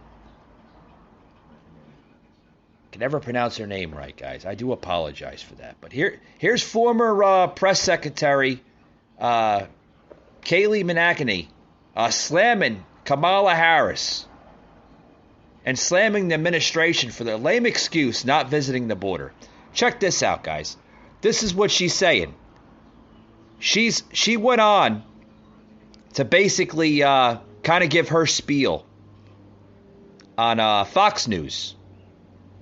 Can never pronounce her name right, guys. I do apologize for that. But here's former press secretary Kayleigh McEnany slamming Kamala Harris and slamming the administration for their lame excuse not visiting the border. Check this out, guys. This is what she's saying. She went on to basically kind of give her spiel on Fox News.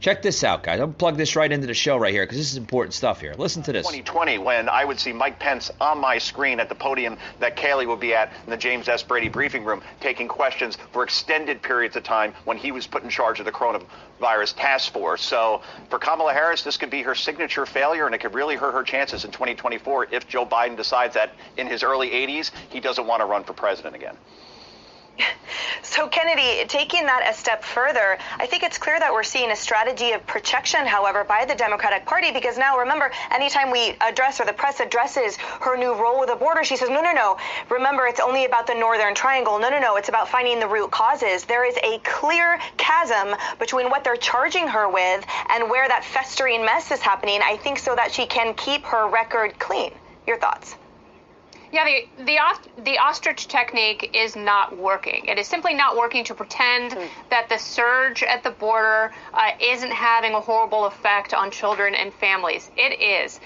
Check this out, guys. I'm going to plug this right into the show right here because this is important stuff here. Listen to this. 2020, when I would see Mike Pence on my screen at the podium that Kayleigh would be at in the James S. Brady briefing room, taking questions for extended periods of time when he was put in charge of the coronavirus task force. So for Kamala Harris, this could be her signature failure, and it could really hurt her chances in 2024 if Joe Biden decides that in his early 80s, he doesn't want to run for president again. So, Kennedy, taking that a step further, I think it's clear that we're seeing a strategy of protection, however, by the Democratic Party, because now, remember, anytime we address or the press addresses her new role with the border, she says, no. Remember, it's only about the Northern Triangle. No. It's about finding the root causes. There is a clear chasm between what they're charging her with and where that festering mess is happening, I think, so that she can keep her record clean. Your thoughts? Yeah, the ostrich technique is not working. It is simply not working to pretend that the surge at the border isn't having a horrible effect on children and families. It is.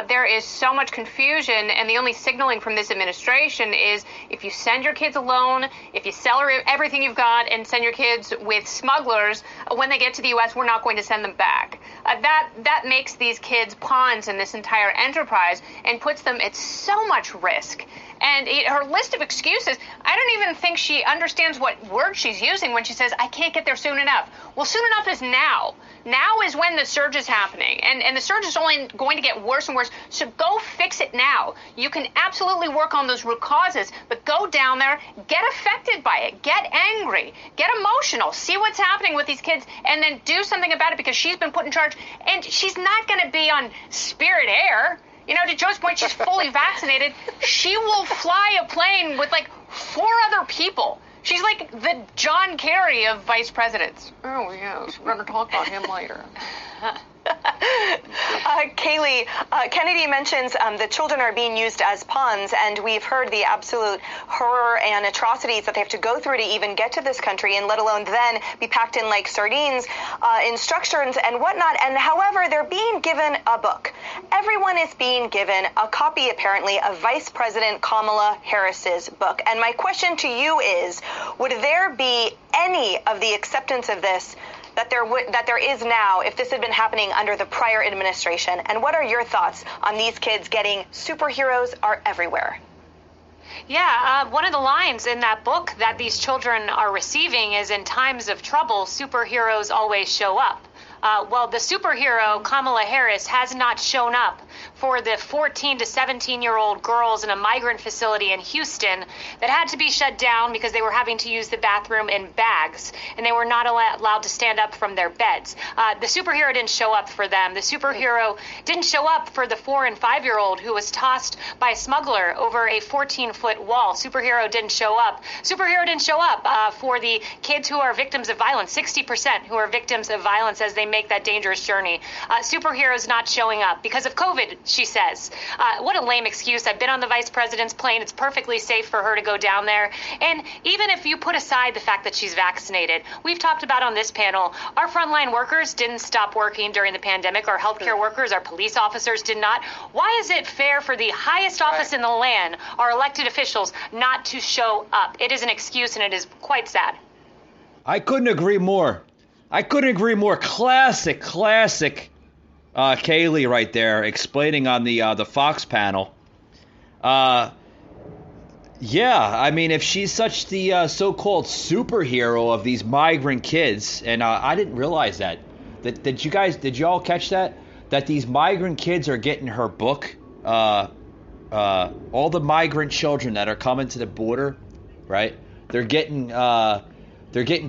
There is so much confusion, and the only signaling from this administration is if you send your kids alone, if you sell everything you've got and send your kids with smugglers, when they get to the U.S., we're not going to send them back. That makes these kids pawns in this entire enterprise and puts them at so much risk. And her list of excuses, I don't even think she understands what word she's using when she says, I can't get there soon enough. Well, soon enough is now. Now is when the surge is happening. And the surge is only going to get worse and worse. So go fix it now. You can absolutely work on those root causes, but go down there, get affected by it, get angry, get emotional, see what's happening with these kids, and then do something about it because she's been put in charge. And she's not going to be on Spirit Air. You know, to Joe's point, she's fully vaccinated. She will fly a plane with like 4 other people. She's like the John Kerry of vice presidents. Oh, yes. We're going to talk about him later. Kayleigh, Kennedy mentions the children are being used as pawns, and we've heard the absolute horror and atrocities that they have to go through to even get to this country, and let alone then be packed in like sardines, instructions and whatnot. And however, they're being given a book. Everyone is being given a copy, apparently, of Vice President Kamala Harris's book. And my question to you is, would there be any of the acceptance of this that there is now if this had been happening under the prior administration? And what are your thoughts on these kids getting superheroes are everywhere? Yeah, one of the lines in that book that these children are receiving is, in times of trouble, superheroes always show up. Well, the superhero, Kamala Harris, has not shown up for the 14 to 17-year-old girls in a migrant facility in Houston that had to be shut down because they were having to use the bathroom in bags, and they were not allowed to stand up from their beds. The superhero didn't show up for them. The superhero didn't show up for the 4- and 5-year-old who was tossed by a smuggler over a 14-foot wall. Superhero didn't show up. Superhero didn't show up for the kids who are victims of violence, 60% who are victims of violence as they make that dangerous journey. Superheroes not showing up because of COVID, she says. What a lame excuse. I've been on the vice president's plane. It's perfectly safe for her to go down there. And even if you put aside the fact that she's vaccinated, we've talked about on this panel, our frontline workers didn't stop working during the pandemic. Our healthcare workers, our police officers did not. Why is it fair for the highest office in the land, our elected officials, not to show up? It is an excuse, and it is quite sad. I couldn't agree more. Classic Kayleigh right there explaining on the Fox panel. Yeah, I mean, if she's such the so-called superhero of these migrant kids, and I didn't realize that. Did you all catch that? That these migrant kids are getting her book. All the migrant children that are coming to the border, right? They're getting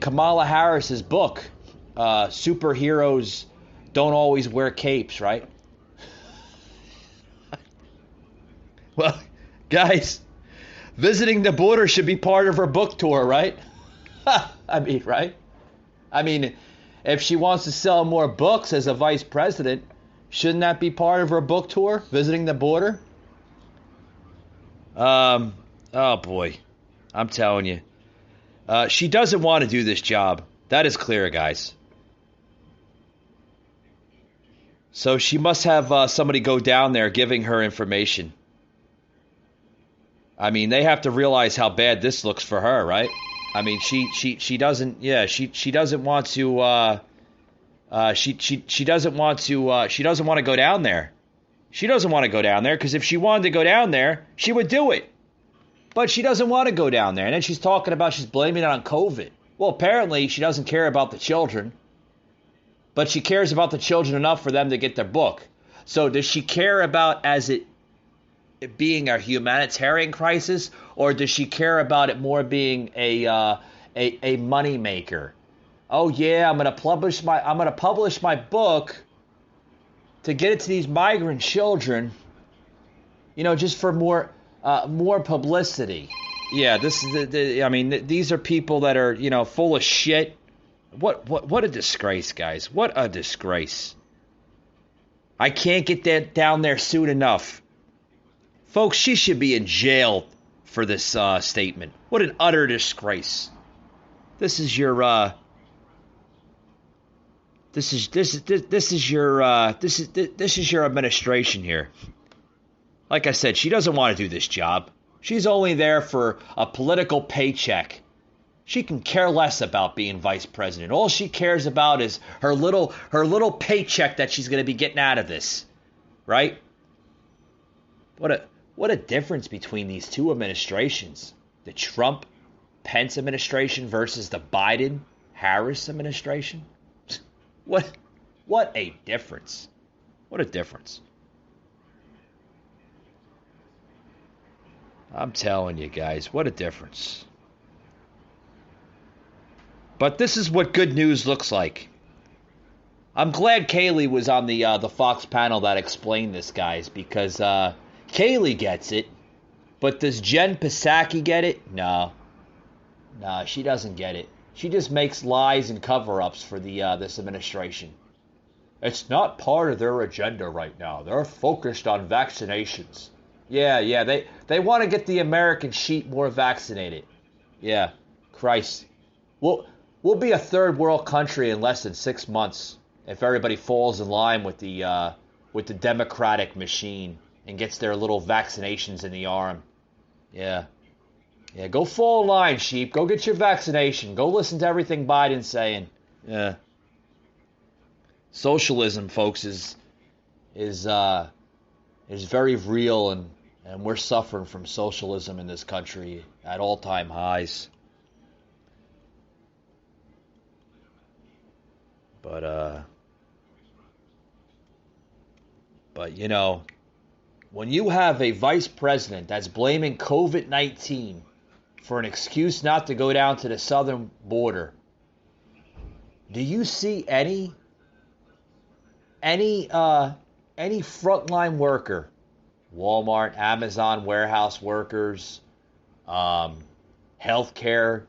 Kamala Harris's book. Superheroes don't always wear capes, right? Well, guys, visiting the border should be part of her book tour, right? Right? I mean, if she wants to sell more books as a vice president, shouldn't that be part of her book tour, visiting the border? Oh boy, I'm telling you. She doesn't want to do this job. That is clear, guys. So she must have somebody go down there giving her information. I mean, they have to realize how bad this looks for her, right? I mean, she doesn't want to she doesn't want to go down there. She doesn't want to go down there because if she wanted to go down there, she would do it. But she doesn't want to go down there. And then she's talking about she's blaming it on COVID. Well, apparently she doesn't care about the children. But she cares about the children enough for them to get their book. So does she care about it being a humanitarian crisis, or does she care about it more being a money maker? Oh yeah, I'm gonna publish my book to get it to these migrant children, just for more publicity. Yeah, this is these are people that are full of shit. What a disgrace, guys! What a disgrace! I can't get that down there soon enough. Folks, she should be in jail for this statement. What an utter disgrace. This is your administration here. Like I said, she doesn't want to do this job. She's only there for a political paycheck. She can care less about being vice president. All she cares about is her little paycheck that she's going to be getting out of this. Right? What a difference between these two administrations. The Trump-Pence administration versus the Biden-Harris administration. What a difference. What a difference. I'm telling you guys, what a difference. But this is what good news looks like. I'm glad Kayleigh was on the Fox panel that explained this, guys, because Kayleigh gets it, but does Jen Psaki get it? No, she doesn't get it. She just makes lies and cover-ups for this administration. It's not part of their agenda right now. They're focused on vaccinations. Yeah, they want to get the American sheep more vaccinated. Yeah, Christ. We'll be a third world country in less than 6 months if everybody falls in line with the Democratic machine and gets their little vaccinations in the arm. Yeah, go fall in line, sheep. Go get your vaccination. Go listen to everything Biden's saying. Yeah. Socialism, folks, is very real, and we're suffering from socialism in this country at all-time highs. But when you have a vice president that's blaming COVID-19 for an excuse not to go down to the southern border, do you see any frontline worker, Walmart, Amazon warehouse workers, healthcare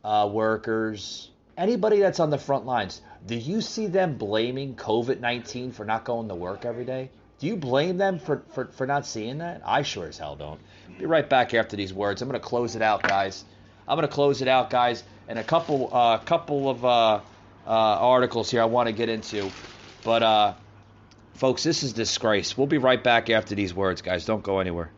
workers, anybody that's on the front lines, do you see them blaming COVID-19 for not going to work every day? Do you blame them for not seeing that? I sure as hell don't. Be right back after these words. I'm going to close it out, guys. And a couple of articles here I want to get into. But, folks, this is disgrace. We'll be right back after these words, guys. Don't go anywhere.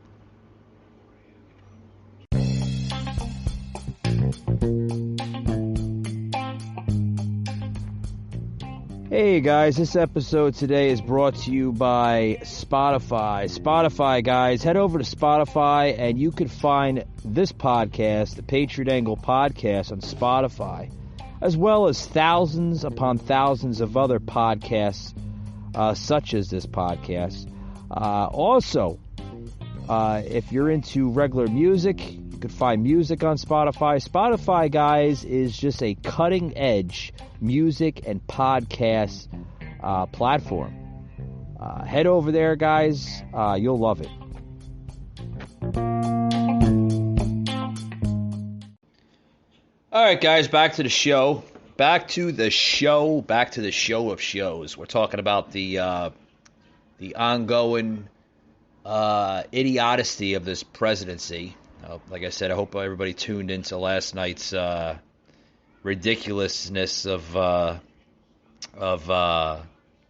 Hey guys, this episode today is brought to you by Spotify. Spotify, guys, head over to Spotify and you can find this podcast, the Patriot Angle Podcast, on Spotify, as well as thousands upon thousands of other podcasts such as this podcast. Also, if you're into regular music, you can find music on Spotify. Spotify, guys, is just a cutting-edge music and podcast platform. Head over there, guys. You'll love it. All right, guys, back to the show. Back to the show of shows. We're talking about the ongoing idiocy of this presidency. Like I said, I hope everybody tuned into last night's ridiculousness of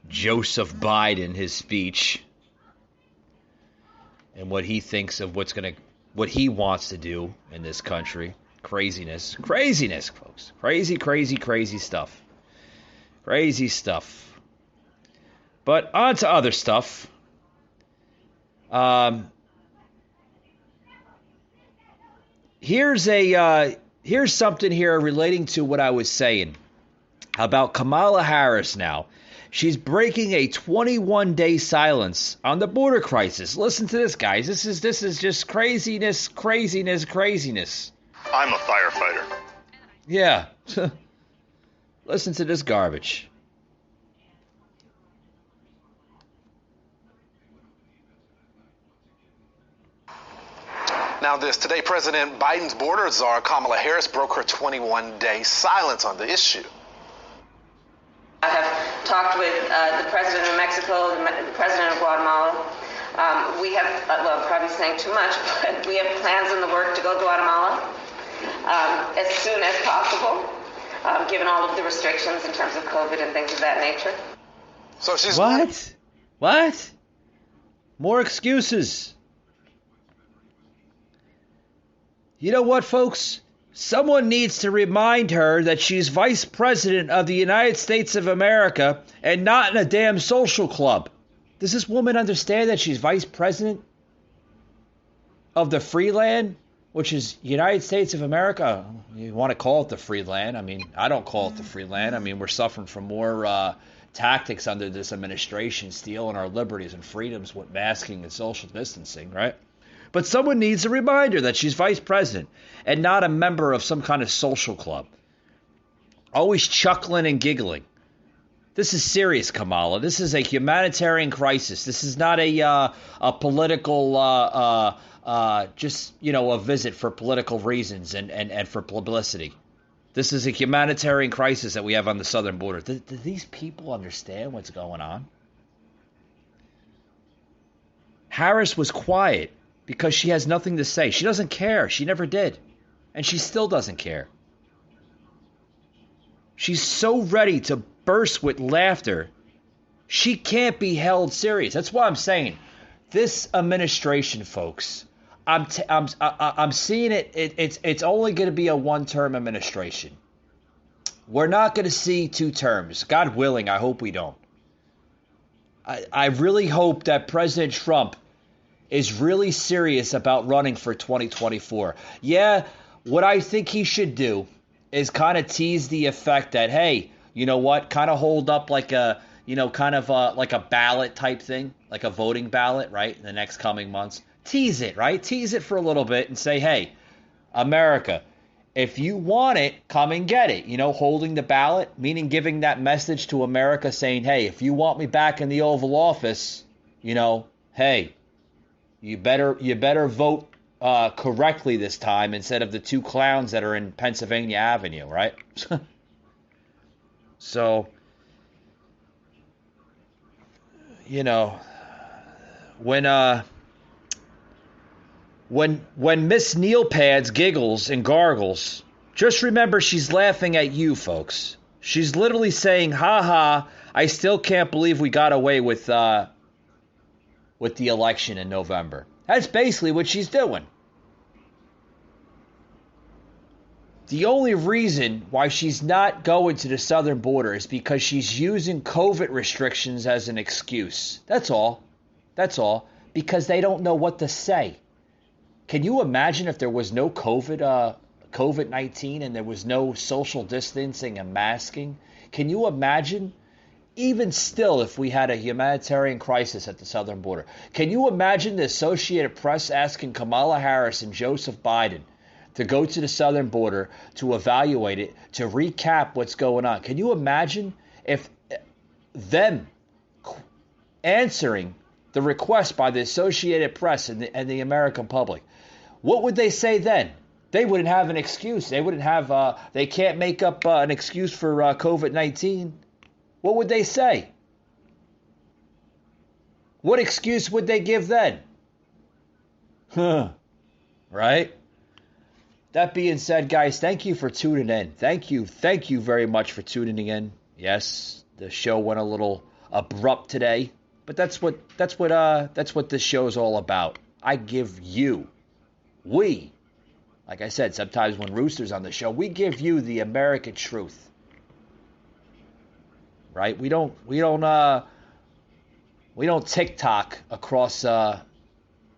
Joseph Biden, his speech, and what he thinks of what he wants to do in this country. Craziness, folks. Crazy stuff. Crazy stuff. But on to other stuff. Here's something here relating to what I was saying about Kamala Harris now. She's breaking a 21-day silence on the border crisis. Listen to this, guys. This is just craziness. I'm a firefighter. Yeah. Listen to this garbage. Now this, today President Biden's border czar Kamala Harris broke her 21-day silence on the issue. I have talked with the president of Mexico, the president of Guatemala. We have, probably saying too much, but we have plans in the work to go to Guatemala as soon as possible, given all of the restrictions in terms of COVID and things of that nature. So she's... What? More excuses. You know what, folks? Someone needs to remind her that she's vice president of the United States of America and not in a damn social club. Does this woman understand that she's vice president of the free land, which is United States of America? You want to call it the free land? I mean, I don't call it the free land. I mean, we're suffering from more tactics under this administration, stealing our liberties and freedoms with masking and social distancing, right? But someone needs a reminder that she's vice president and not a member of some kind of social club. Always chuckling and giggling. This is serious, Kamala. This is a humanitarian crisis. This is not a political, just, a visit for political reasons and for publicity. This is a humanitarian crisis that we have on the southern border. Do these people understand what's going on? Harris was quiet because she has nothing to say. She doesn't care. She never did. And she still doesn't care. She's so ready to burst with laughter. She can't be held serious. That's why I'm saying this administration, folks, I'm seeing it. It's only going to be a one-term administration. We're not going to see 2 terms. God willing, I hope we don't. I really hope that President Trump is really serious about running for 2024. Yeah, what I think he should do is kind of tease the effect that, hey, you know what, kind of hold up like a, like a ballot type thing, like a voting ballot, right, in the next coming months. Tease it, right? Tease it for a little bit and say, hey, America, if you want it, come and get it. Holding the ballot, meaning giving that message to America saying, hey, if you want me back in the Oval Office, hey, you better vote correctly this time instead of the 2 clowns that are in Pennsylvania Avenue, right? So, when Miss Neilpads giggles and gargles, just remember she's laughing at you, folks. She's literally saying, ha ha, I still can't believe we got away with the election in November. That's basically what she's doing. The only reason why she's not going to the southern border is because she's using COVID restrictions as an excuse. That's all. Because they don't know what to say. Can you imagine if there was no COVID-19 and there was no social distancing and masking? Can you imagine? Even still, if we had a humanitarian crisis at the southern border, can you imagine the Associated Press asking Kamala Harris and Joseph Biden to go to the southern border to evaluate it, to recap what's going on? Can you imagine if them answering the request by the Associated Press and the American public, what would they say then? They wouldn't have an excuse. They wouldn't have, they can't make up an excuse for COVID-19. What would they say? What excuse would they give then? Right? That being said, guys, thank you for tuning in. Thank you very much for tuning in. Yes, the show went a little abrupt today, but that's what this show is all about. I give you, like I said, sometimes when Rooster's on the show, we give you the American truth. Right? We don't TikTok across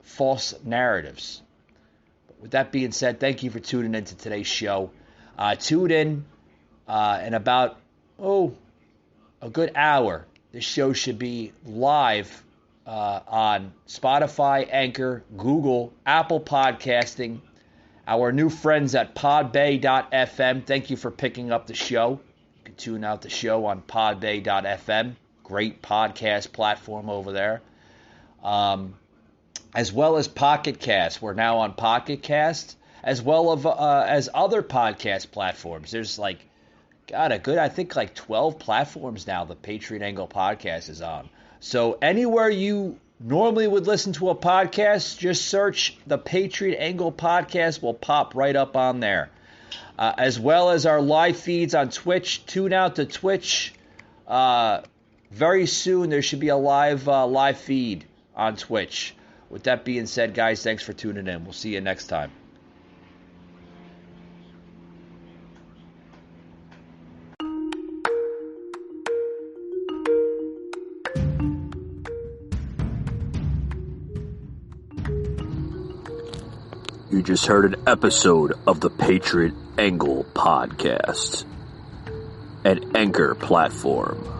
false narratives. But with that being said, thank you for tuning into today's show. Tune in about a good hour. This show should be live on Spotify, Anchor, Google, Apple Podcasting. Our new friends at podbay.fm, thank you for picking up the show. You can tune out the show on podbay.fm. Great podcast platform over there. As well as Pocket Cast. We're now on Pocket Cast, as well as other podcast platforms. There's I think 12 platforms now the Patriot Angle podcast is on. So anywhere you normally would listen to a podcast, just search the Patriot Angle podcast, will pop right up on there. As well as our live feeds on Twitch. Tune out to Twitch. Very soon there should be a live feed on Twitch. With that being said, guys, thanks for tuning in. We'll see you next time. You just heard an episode of the Patriot Angle podcast, an Anchor platform.